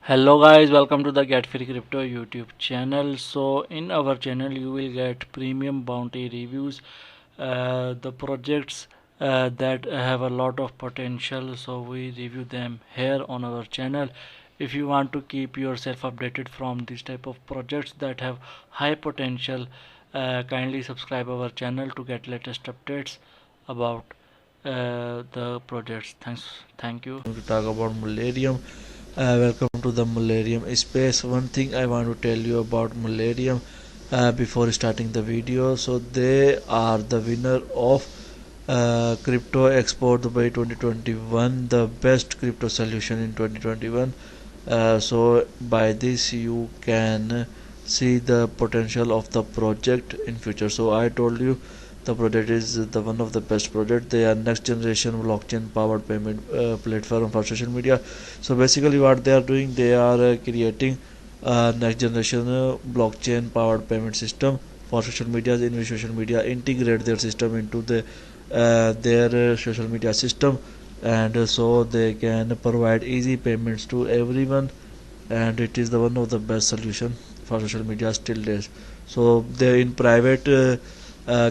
Hello guys, welcome to the Get Free Crypto YouTube channel. So in our channel you will get premium bounty reviews, the projects that have a lot of potential, so we review them here on our channel. If you want to keep yourself updated from this type of projects that have high potential, kindly subscribe our channel to get latest updates about the projects. Thank you. To talk about Mullerium. Welcome to the Mullerium space. One thing I want to tell you about Mullerium before starting the video. So they are the winner of Crypto Expo Dubai 2021, the best crypto solution in 2021. So by this you can see the potential of the project in future. So I told you the project is the one of the best project. They are next generation blockchain powered payment platform for social media. So basically what they are doing, they are creating next generation blockchain powered payment system for social media, in which social media integrate their system into their social media system, and so they can provide easy payments to everyone, and it is the one of the best solution for social media still days. So they in private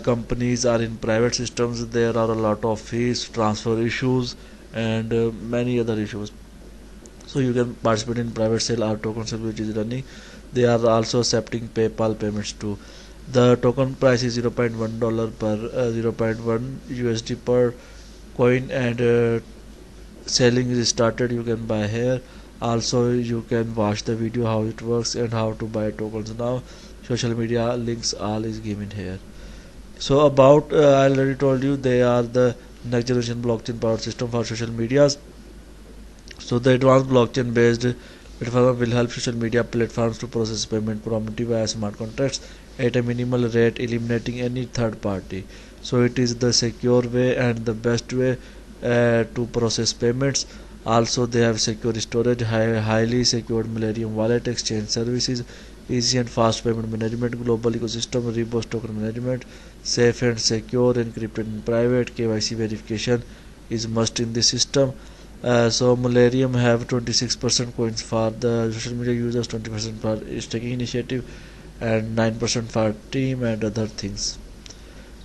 companies or in private systems, there are a lot of fees, transfer issues, and many other issues. So you can participate in private sale or token sale which is running. They are also accepting PayPal payments too. The token price is $0.1 per 0.1 USD per coin, and selling is started. You can buy here. Also you can watch the video how it works and how to buy tokens now. Social media links all is given here. So about I already told you, they are the next generation blockchain powered system for social medias. So the advanced blockchain based platform will help social media platforms to process payment promptly via smart contracts at a minimal rate, eliminating any third party. So it is the secure way and the best way to process payments. Also they have secure storage, highly secured Mullerium wallet, exchange services, easy and fast payment management, global ecosystem, robust token management, safe and secure, encrypted and private, KYC verification is must in this system. So Mullerium have 26% coins for the social media users, 20% for staking initiative, and 9% for team and other things.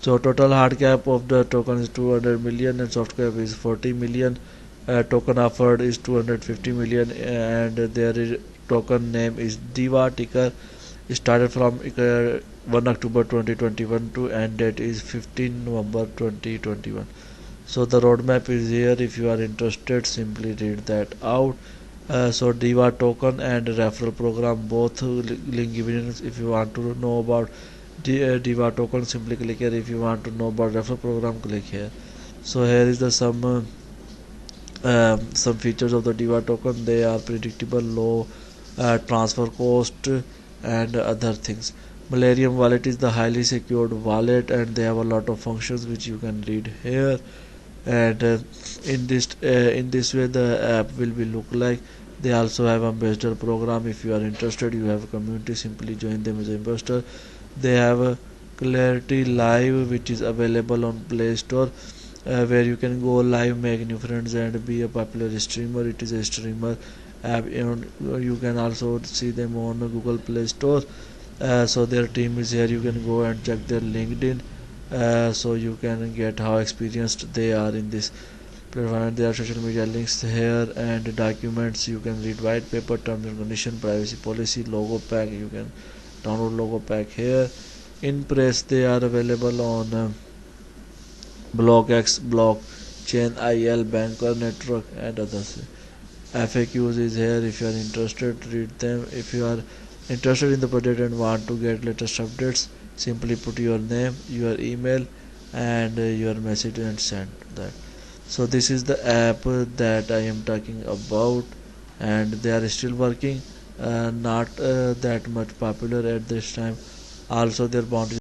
So total hard cap of the token is 200 million and soft cap is 40 million. Token offered is 250 million, and their token name is Diva. Ticker started from 1 October 2021 to end date is 15 November 2021. So the roadmap is here. If you are interested, simply read that out. So Diva token and referral program, both link given. If you want to know about Diva token, simply click here. If you want to know about referral program, click here. So here is the some features of the Diva token. They are predictable, low transfer cost, and other things. Mullerium wallet is the highly secured wallet, and they have a lot of functions which you can read here. And in this way the app will be look like. They also have ambassador program. If you are interested, you have a community, simply join them as an investor. They have a Clarity Live which is available on Play Store, where you can go live, make new friends, and be a popular streamer. It is a streamer app, and you can also see them on Google Play Store. So their team is here. You can go and check their LinkedIn, so you can get how experienced they are in this platform. There are social media links here and documents. You can read white paper, terms and condition, privacy policy, logo pack. You can download logo pack here. In press, they are available on BlockX, Blockchain, IL, Banker Network, and others. FAQs is here. If you are interested, read them. If you are interested in the project and want to get latest updates, simply put your name, your email, and your message and send that. So this is the app that I am talking about, and they are still working, not that much popular at this time. Also their boundaries